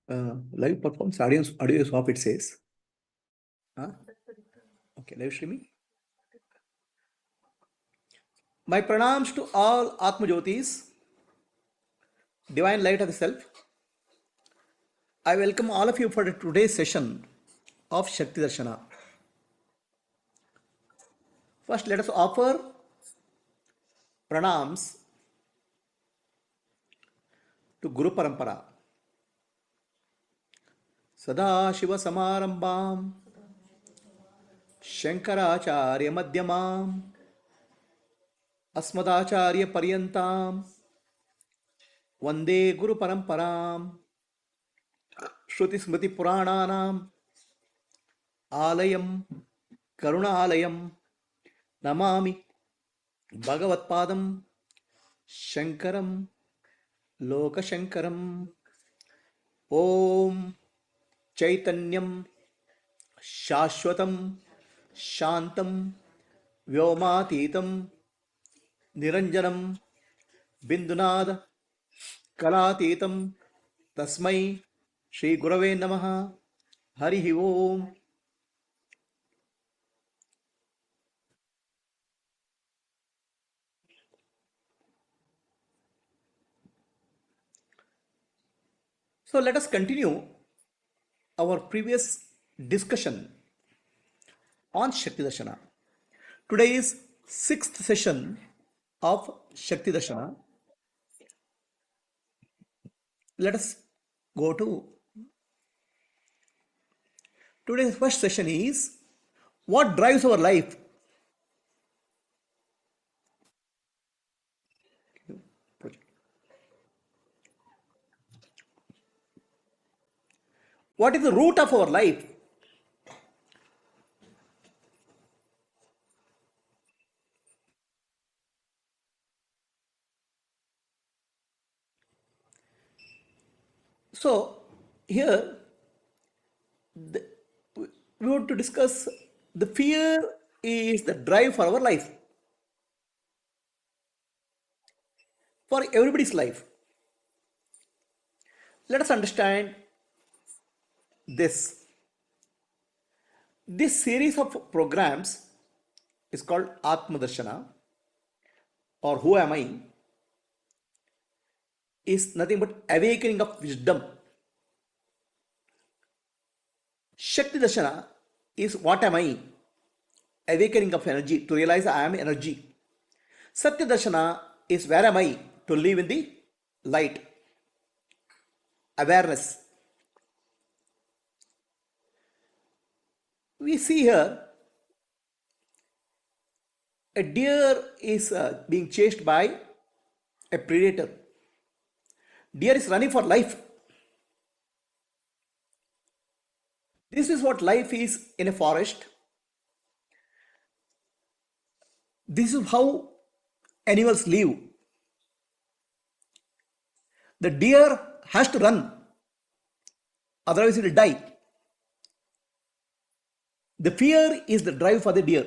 Live performance, audio is off, it says. Huh? Okay, live streaming. My pranams to all Atma Jyotis, divine light of the self. I welcome all of you for today's session of Shakti Darshana. First, let us offer pranams to Guru Parampara. Sadashiva Samarambam Shankaracharya Madhyamam Asmadacharya Paryantam Vande Guru Paramparam Shruti Smriti Purananam Alayam Karuna Alayam Namami Bhagavatpadam Shankaram Loka Shankaram Om Chaitanyam Shashwatam Shantam Vyomatitam Niranjanam Bindunad Kalatitam Tasmai Shri Gurave Namaha Harihi Om. So let us continue our previous discussion on Shakti Darshana. Today is 6th session of Shakti Darshana. Let us go to today's first session is what drives our life. What is the root of our life? So here we want to discuss the fear is the drive for our life, for everybody's life. Let us understand this. This series of programs is called Atma Darshana, or Who Am I, is nothing but awakening of wisdom. Shakti Darshana is what am I, awakening of energy, to realize I am energy. Satya Darshana is where am I, to live in the light, awareness. We see here a deer is being chased by a predator. Deer is running for life. This is what life is in a forest. This is how animals live. The deer has to run, otherwise it will die. The fear is the drive for the deer.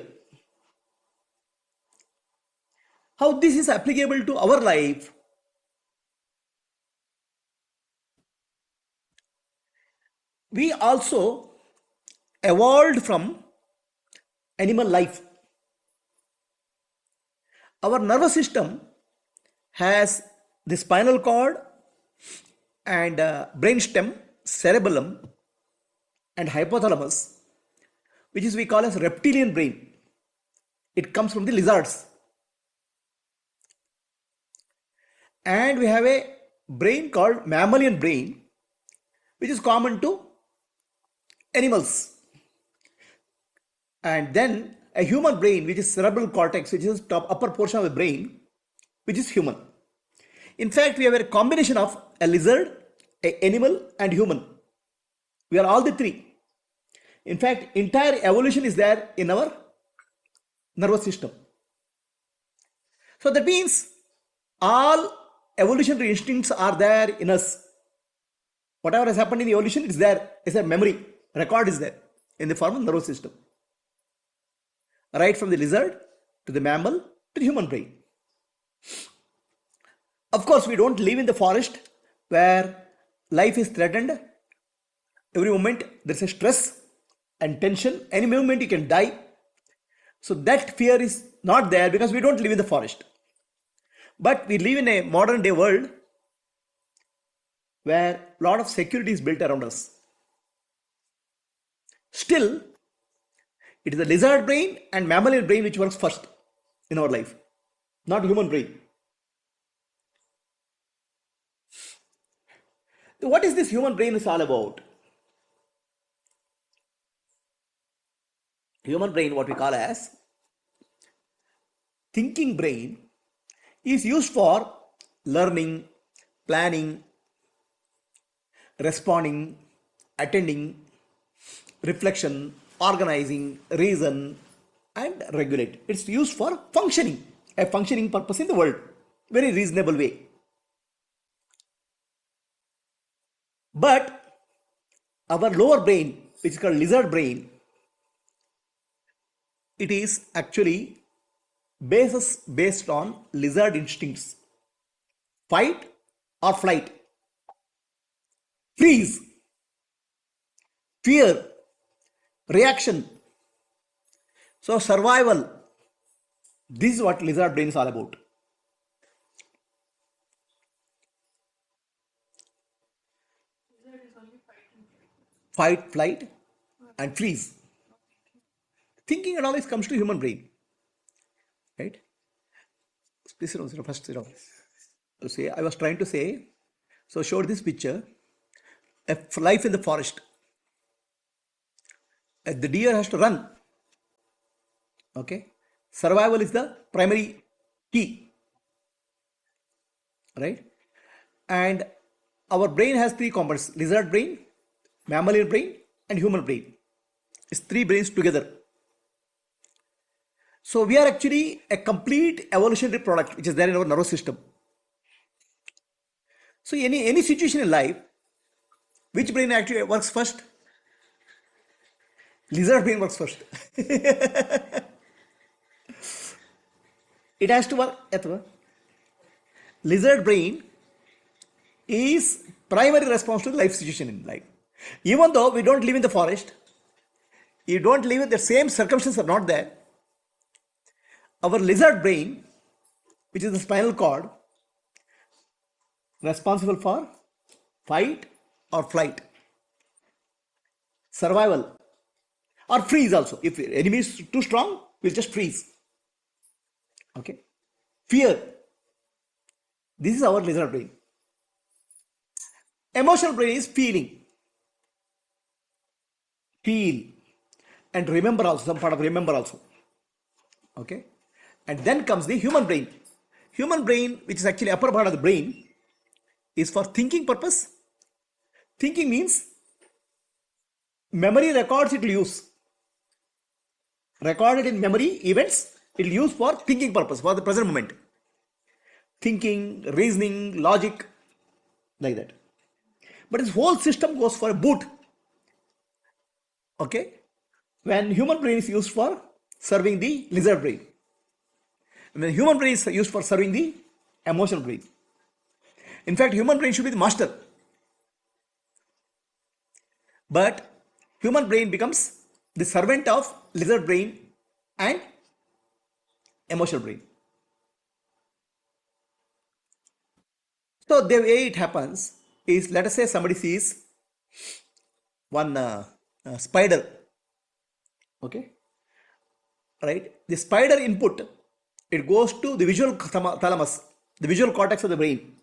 How this is applicable to our life? We also evolved from animal life. Our nervous system has the spinal cord and brainstem, cerebellum and hypothalamus, which is we call as reptilian brain. It comes from the lizards. And we have a brain called mammalian brain, which is common to animals. And then a human brain, which is cerebral cortex, which is top upper portion of the brain, which is human. In fact, we have a combination of a lizard, an animal and human. We are all the three. In fact, entire evolution is there in our nervous system. So that means all evolutionary instincts are there in us. Whatever has happened in the evolution is there. It's a memory. Record is there in the form of nervous system. Right from the lizard to the mammal to the human brain. Of course, we don't live in the forest where life is threatened Every moment there's a stress and tension. Any moment you can die. So that fear is not there because we don't live in the forest. But we live in a modern day world where a lot of security is built around us. Still, it is the lizard brain and mammalian brain which works first in our life, not human brain. What is this human brain is all about? Human brain, what we call as thinking brain, is used for learning, planning, responding, attending, reflection, organizing, reason, and regulate. It's used for functioning, a functioning purpose in the world, very reasonable way. But our lower brain, which is called lizard brain, it is actually based on lizard instincts: fight or flight, freeze, fear, reaction. So survival, this is what lizard brain is all about. Fight, flight, and freeze. Thinking and always comes to human brain, right? Please sit down, first sit down. See, I was trying to say, so showed this picture, a life in the forest. The deer has to run. Okay, survival is the primary key, right? And our brain has three components: lizard brain, mammalian brain, and human brain. It's three brains together. So we are actually a complete evolutionary product which is there in our nervous system. So any situation in life, which brain actually works first? Lizard brain works first. It has to work. Atma. Lizard brain is primary response to the life situation in life. Even though we don't live in the forest, you don't live in the same circumstances are not there. Our lizard brain, which is the spinal cord, responsible for fight or flight, survival, or freeze also. If the enemy is too strong, we'll just freeze. Okay. Fear. This is our lizard brain. Emotional brain is feeling. Feel. And remember also, some part of remember also. Okay. And then comes the human brain. Human brain, which is actually upper part of the brain, is for thinking purpose. Thinking means memory records it will use. Recorded in memory events, it will use for thinking purpose, for the present moment. Thinking, reasoning, logic, like that. But this whole system goes for a boot. Okay? When human brain is used for serving the lizard brain. And when human brain is used for serving the emotional brain. In fact, human brain should be the master. But human brain becomes the servant of lizard brain and emotional brain. So the way it happens is, let us say somebody sees one spider. Okay? Right? The spider input, it goes to the visual thalamus, the visual cortex of the brain.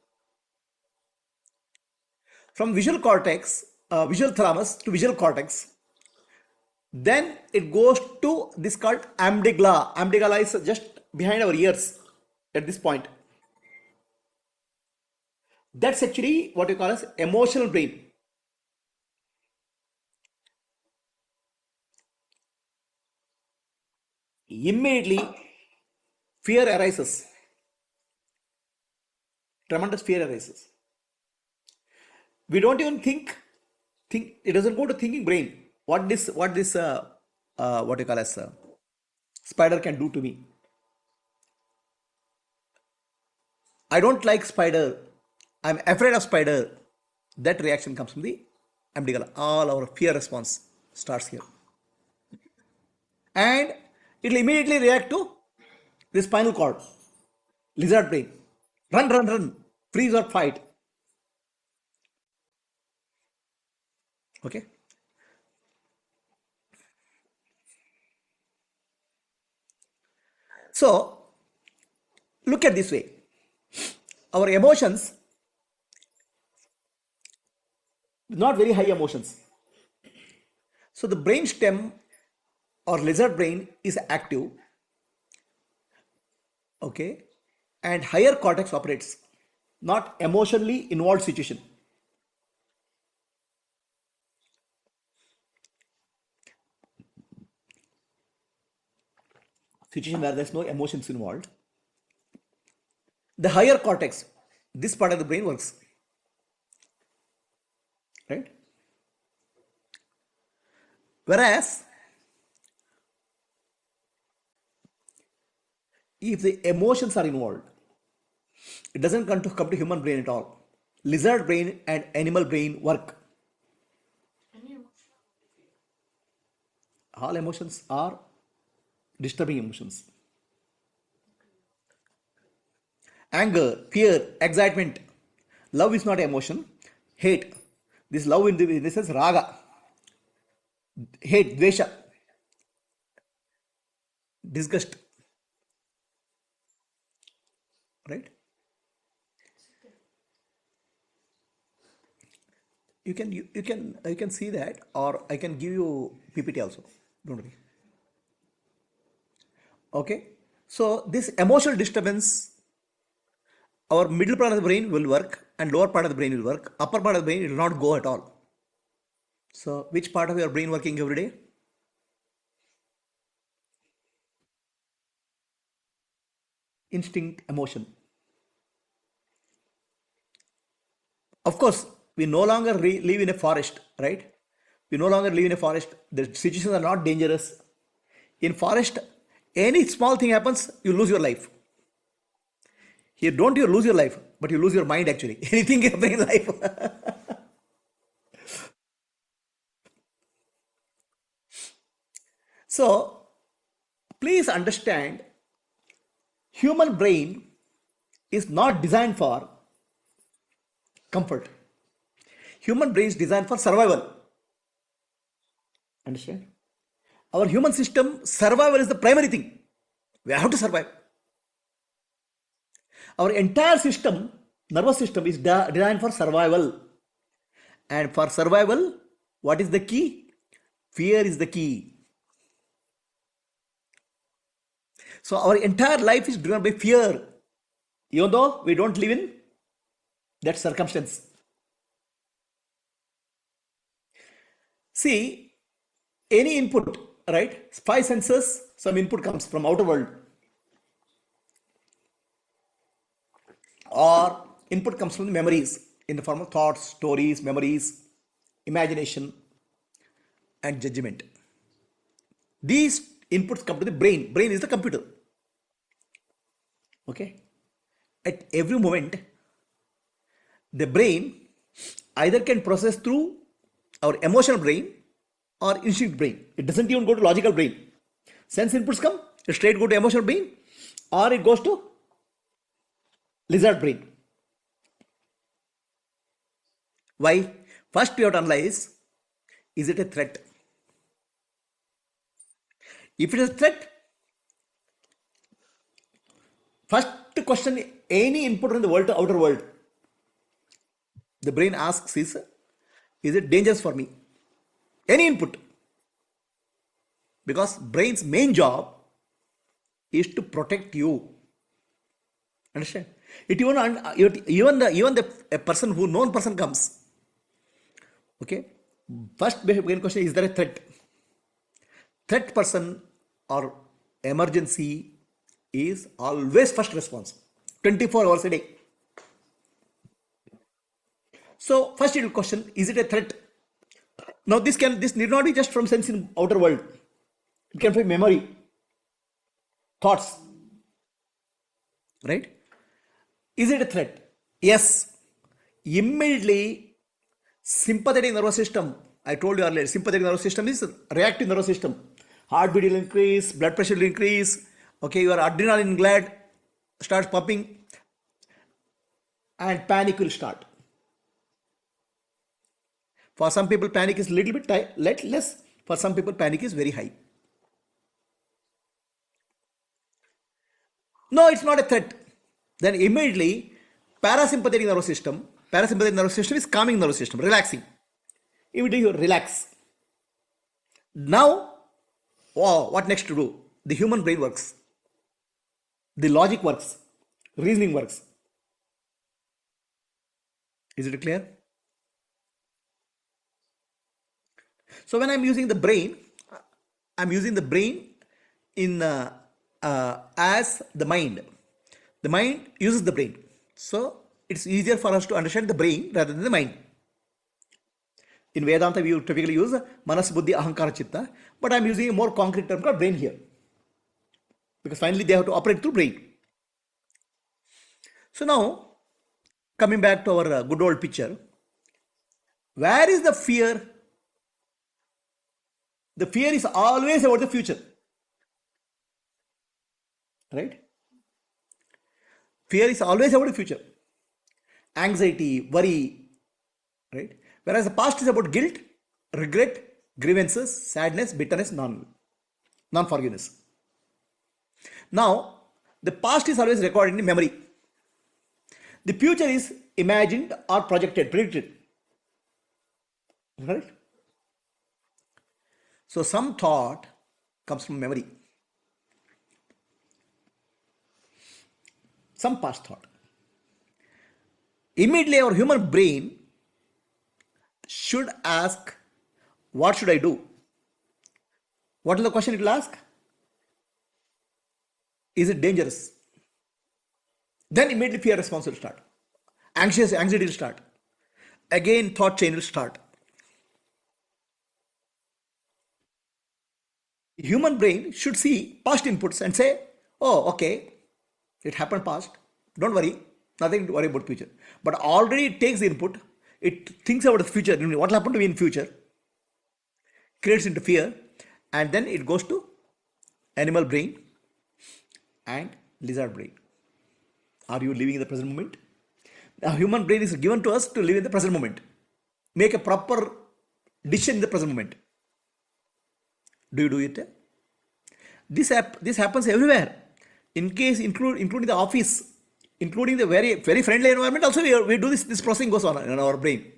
From visual cortex, visual thalamus to visual cortex, then it goes to this called amygdala. Amygdala is just behind our ears at this point. That's actually what you call as emotional brain. Immediately, fear arises. Tremendous fear arises. We don't even think. It doesn't go to thinking brain. What you call as spider can do to me. I don't like spider. I'm afraid of spider. That reaction comes from the amygdala. All our fear response starts here. And it will immediately react to the spinal cord, lizard brain. Run, run, run, freeze or fight. Okay. So look at this way. Our emotions, not very high emotions. So the brain stem or lizard brain is active, okay, and higher cortex operates, not emotionally involved situation. Situation where there's no emotions involved. The higher cortex, this part of the brain works, right? Whereas if the emotions are involved, it doesn't come to human brain at all. Lizard brain and animal brain work. All emotions are disturbing emotions. Anger, fear, excitement. Love is not emotion. Hate. This love in this is raga. Hate, dvesha. Disgust. Right? You can see that, or I can give you PPT also. Don't worry. Okay. So this emotional disturbance, our middle part of the brain will work and lower part of the brain will work. Upper part of the brain will not go at all. So which part of your brain working every day? Instinct, emotion. Of course, we no longer live in a forest, right? We no longer live in a forest. The situations are not dangerous. In forest, any small thing happens, you lose your life. Here, don't you lose your life, but you lose your mind actually. Anything can happen in life. So, please understand, human brain is not designed for comfort. Human brain is designed for survival. Understand? Our human system, survival is the primary thing. We have to survive. Our entire system, nervous system, is designed for survival. And for survival, what is the key? Fear is the key. So our entire life is driven by fear, even though we don't live in that circumstance. See, any input, right? Five senses, some input comes from outer world, or input comes from the memories in the form of thoughts, stories, memories, imagination, and judgment. These inputs come to the brain. Brain is the computer. Okay. At every moment, the brain either can process through our emotional brain or instinct brain. It doesn't even go to logical brain. Sense inputs come, it straight go to emotional brain, or it goes to lizard brain. Why? First we have to analyze, is it a threat? If it is a threat, first question, any input in the world, outer world, the brain asks is it dangerous for me? Any input. Because brain's main job is to protect you. Understand? It even a person who known person comes. Okay. First main question, is there a threat? Threat person or emergency is always first response, 24 hours a day. So first it will question, is it a threat? Now this need not be just from sense in outer world. It can be memory, thoughts, right? Is it a threat? Yes. Immediately Sympathetic nervous system, I told you earlier, sympathetic nervous system is reactive nervous system. Heartbeat will increase, blood pressure will increase, okay, your adrenaline gland starts pumping, and panic will start. For some people, panic is little bit less. For some people, panic is very high. No, it's not a threat. Then immediately, parasympathetic nervous system is calming nervous system, relaxing. Immediately you relax. Now, wow, what next to do? The human brain works. The logic works. Reasoning works. Is it clear? So when I'm using the brain, I'm using the brain in as the mind. The mind uses the brain. So it's easier for us to understand the brain rather than the mind. In Vedanta, we typically use manas, buddhi, ahankara, chitta, but I'm using a more concrete term called brain here. Because finally they have to operate through brain. So now, coming back to our good old picture, where is the fear? The fear is always about the future. Right? Fear is always about the future. Anxiety, worry, right? Whereas the past is about guilt, regret, grievances, sadness, bitterness, non-forgiveness. Now, the past is always recorded in memory. The future is imagined or projected, predicted. Right? So some thought comes from memory. Some past thought. Immediately our human brain should ask, what should I do? What is the question it will ask? Is it dangerous? Then immediately fear response will start. Anxiety will start. Again thought chain will start. Human brain should see past inputs and say, oh, okay, it happened past. Don't worry. Nothing to worry about future. But already it takes the input. It thinks about the future. What will happen to me in future? Creates into fear. And then it goes to animal brain and lizard brain. Are you living in the present moment? Now, human brain is given to us to live in the present moment. Make a proper decision in the present moment. Do you do it? This happens everywhere. In case, including the office, including the very, very friendly environment, also we do this processing goes on in our brain.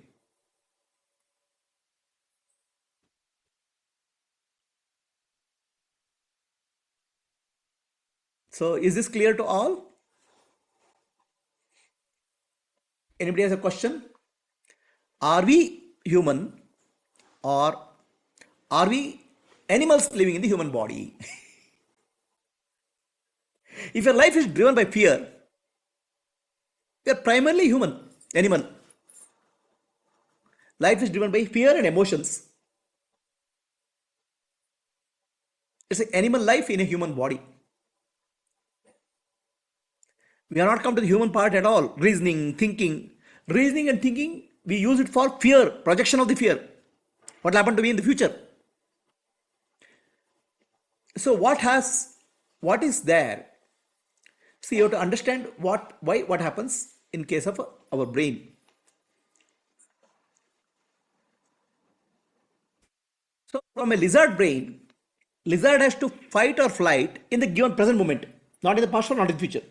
So is this clear to all? Anybody has a question? Are we human or are we animals living in the human body? If your life is driven by fear, you are primarily human, animal. Life is driven by fear and emotions. It's an animal life in a human body. We are not come to the human part at all. Reasoning, thinking. Reasoning and thinking, we use it for fear, projection of the fear. What will happen to me in the future? So what is there? See, you have to understand what happens in case of our brain. So from a lizard brain, lizard has to fight or flight in the given present moment, not in the past or not in the future.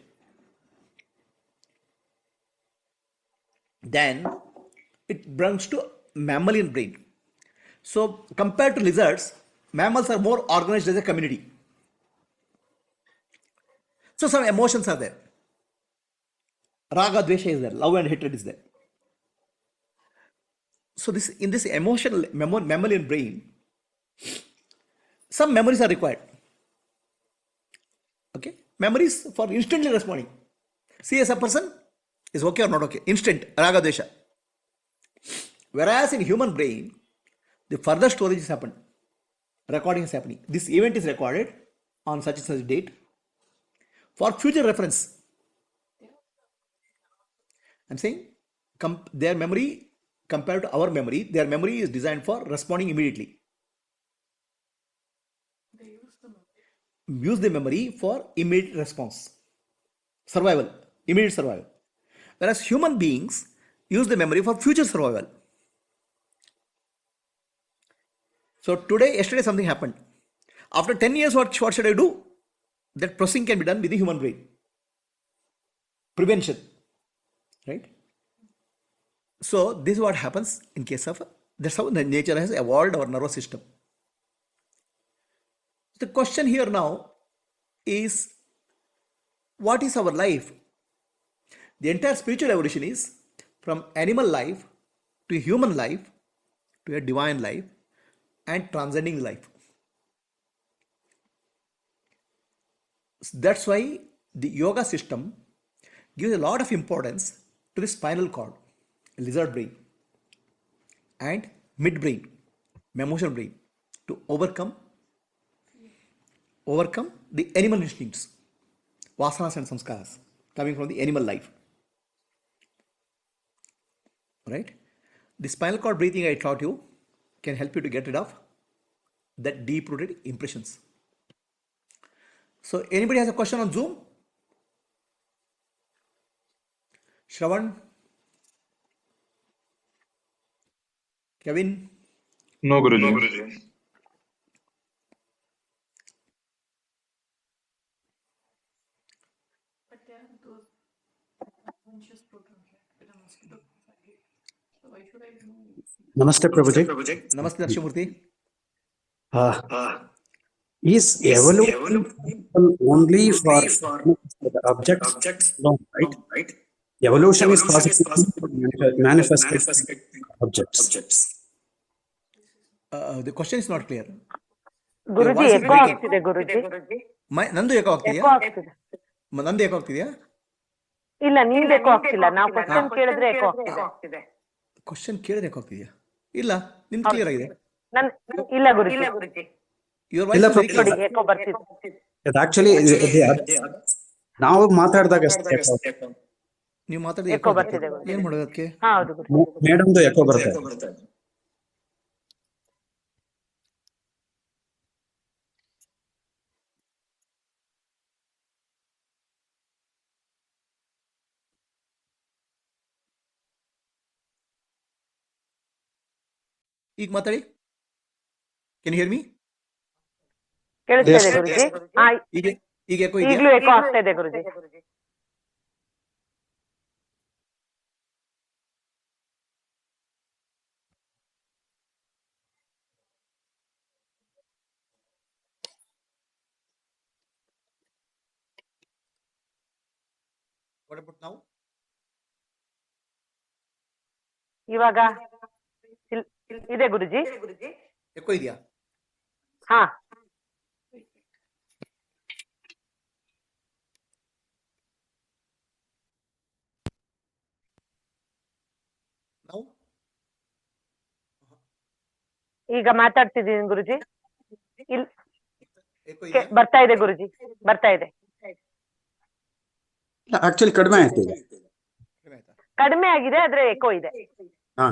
Then it brings to mammalian brain. So compared to lizards, mammals are more organized as a community. So some emotions are there. Raga, dvesha is there. Love and hatred is there. So in this emotional mammalian brain, some memories are required. Okay, memories for instantly responding. See as a person is okay or not okay. Instant raga, dvesha. Whereas in human brain, the further storage is happened. Recording is happening. This event is recorded on such and such date for future reference. I'm saying their memory compared to our memory. Their memory is designed for responding immediately. Use the memory for immediate response, survival, immediate survival. Whereas human beings use the memory for future survival. So yesterday something happened. After 10 years, what should I do? That processing can be done with the human brain. Prevention, right? So this is what happens in case of, that's how the nature has evolved our nervous system. The question here now is, what is our life? The entire spiritual evolution is from animal life to human life to a divine life and transcending life. That's why the yoga system gives a lot of importance to the spinal cord, lizard brain, and midbrain, mammoth brain, to overcome the animal instincts, vasanas and samskaras coming from the animal life. Right? The spinal cord breathing I taught you can help you to get rid of that deep-rooted impressions. So anybody has a question on Zoom? Shravan? Kevin? No, Guruji. Namaste, Prabhuji. Namaste, Darshamurti. Is evolution possible only for the objects? No, right? Evolution is possible for manifested objects. The question is not clear. Your Guruji voice is eco breaking. ಆಗ್ತಿದೆ ಗುರುಜಿ. ನಂದು eco ಆಗ್ತಿದೆಯಾ? Eco ಆಗ್ತಿದೆ. ನಂದು eco ಆಗ್ತಿದೆಯಾ? ಇಲ್ಲ, ನಿಮ್ದು eco ಆಗ್ತಿಲ್ಲ. ನಾವು question ಕೇಳಿದ್ರೆ eco ಆಗ್ತಿದೆ. ಕ್ವಶನ್ ಕೇಳಿದ್ರೆ ಎಕೋ ಆಗ್ತಿದೆಯಾ? ಇಲ್ಲ, ನಿಮ್ದು ಕ್ಲಿಯರ್ ಆಗಿದೆ. ಇಲ್ಲ ಗುರುಜಿ, Your voice is very ನೋಡಿ clear. ಎಕೋ ಬರ್ತಿದೆ. Actually, ನಾವು ಮಾತಾಡಿದಾಗ ನೀವು ಮಾತಾಡಿದ ಎಕೋ ಬರ್ತಿದೆ ಗುರುಜಿ. ಏನ್ ಮಾಡೋದಕ್ಕೆ? ಹೌದು ಗುರುಜಿ. ಮೇಡಮ್ದು ಎಕೋ ಬರುತ್ತೆ. ಈಗ ಮಾತಾಡಿ. Can you hear me? ಕೇಳಿಸ್ತಾ ಇದೆ ಗುರುಜಿ. ಈಗ ಎಕೋ ಇದೆಯಾ? ಈಗಲೂ ಎಕೋ ಆಗ್ತಾ ಇದೆ ಗುರುಜಿ. What about now? ಇವಾಗ ಇದೆ ಗುರುಜಿ. ಎಕೋ ಇದೆಯಾ? ಹಾ, Now? ಈಗ ಮಾತಾಡ್ತಿದ್ದೀನಿ ಗುರುಜಿ. ಎಕೋ ಇದೆಯಾ? ಬರ್ತಾ ಇದೆ ಗುರುಜಿ, ಬರ್ತಾ ಇದೆ. ಆಕ್ಚುಲಿ ಕಡಿಮೆ ಆಯ್ತು. ಕಡಿಮೆ ಆಗಿದೆ, ಆದ್ರೆ ಎಕೋ ಇದೆ. ಹಾ,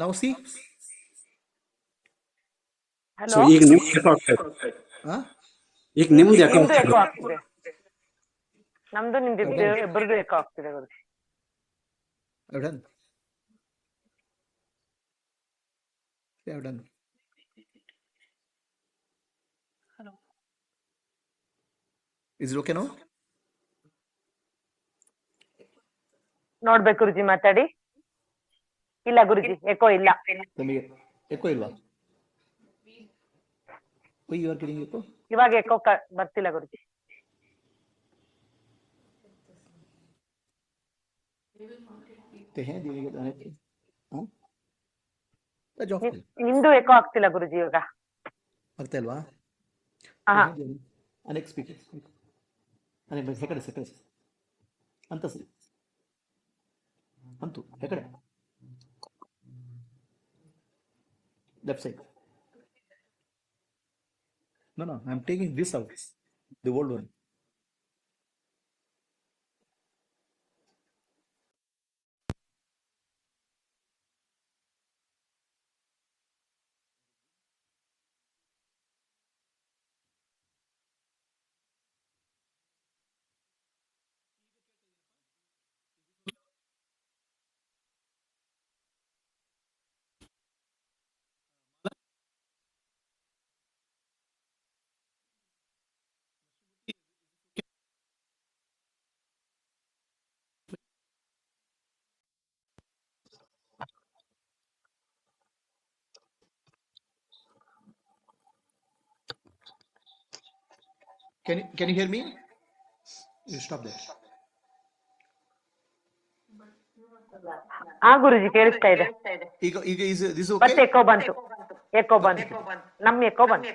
Now see? ಹಲೋ, ಸೊ ಈಗ ನಿಮ್ದು ಎಕೋ ಆಗ್ತದೆ. ಈಗ ನಿಮ್ದು ಎಕೋ ನಿಮ್ದು ಎಕೋ ಆಗ್ತಿದೆ. ನಮ್ದು ನಿಮ್ದು ಇಬ್ಬರದು ಎಕೋ ಆಗ್ತಿದೆ ಗುರುಜಿ. I've done. I've done. Is it okay now? ನೋಡ್ಬೇಕು ಗುರುಜಿ ಮಾತಾಡಿ. ಇಲ್ಲ ಗುರುಜಿ, ಎಕೋ ಇಲ್ಲ. ನಮಗೆ ಎಕೋ ಇಲ್ವಾ? You are getting echo? ಇವಾಗ ಎಕೋ ಬರ್ತಿಲ್ಲ ಗುರುಜಿ. ನಿಮ್ದು ಎಕೋ ಆಗ್ತಿಲ್ಲ ಗುರುಜಿ ಇವಾಗ. ಆಗ್ತಾ ಇಲ್ವಾ? ಅನೆಕ್ ಸ್ಪೀಕರ್ ಹೆಕಡೆ ಸೆಕಡೆ ಅಂತ ಸರಿ ಅಂತೂ ಹೆಕಡೆ left side. No, I'm taking this out, the old one. Can you hear me? You stop there. ಗುರುಜಿ ಕೇಳಿಸ್ತಾ ಇದೆ. ಈಗ this okay? ಮತ್ತೆ ಎಕೋ ಬಂತು. ನಮ್ ಎಕೋ ಬಂತು.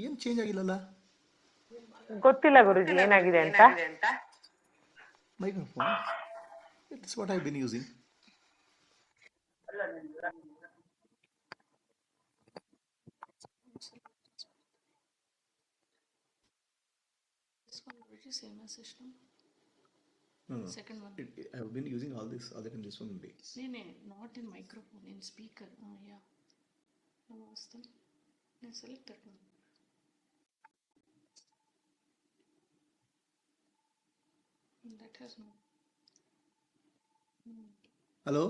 ಏನ್ ಚೇಂಜ್ ಆಗಿಲ್ಲಲ್ಲ? ಗೊತ್ತಿಲ್ಲ ಗುರುಜಿ ಏನಾಗಿದೆ ಅಂತ. Microphone. It's what I've been using. Same as system. No. Second one. I have been using all this other than this one only. No, not in microphone, in speaker. Yeah. Now ask them. Now select that one. That has no. Hello?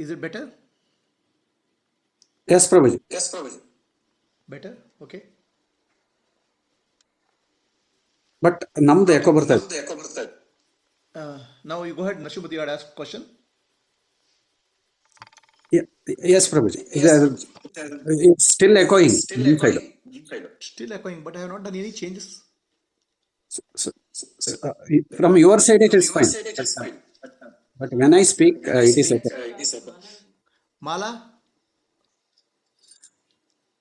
Is it better? Yes, Prabhuji. Better? Okay. But ನಮ್ದು eco ಬರ್ತಾ ಇದೆ. Now you go ahead, Nashumati, you had asked question. Yes, Prabhuji. It's still echoing inside. Still echoing, but I have not done any changes. From your side, it is fine. But when I speak, it is echo. Mala?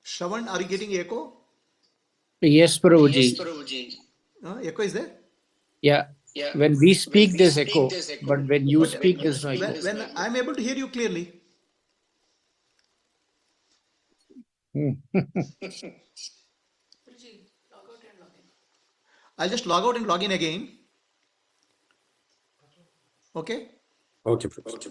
Shravan, are you getting echo? Yes, Prabhuji. Echo is there? Yeah. When we speak, there's echo, but when you speak, there's no echo. When I'm able to hear you clearly. I'll just log out and log in again. Okay? Okay, Prabhuji.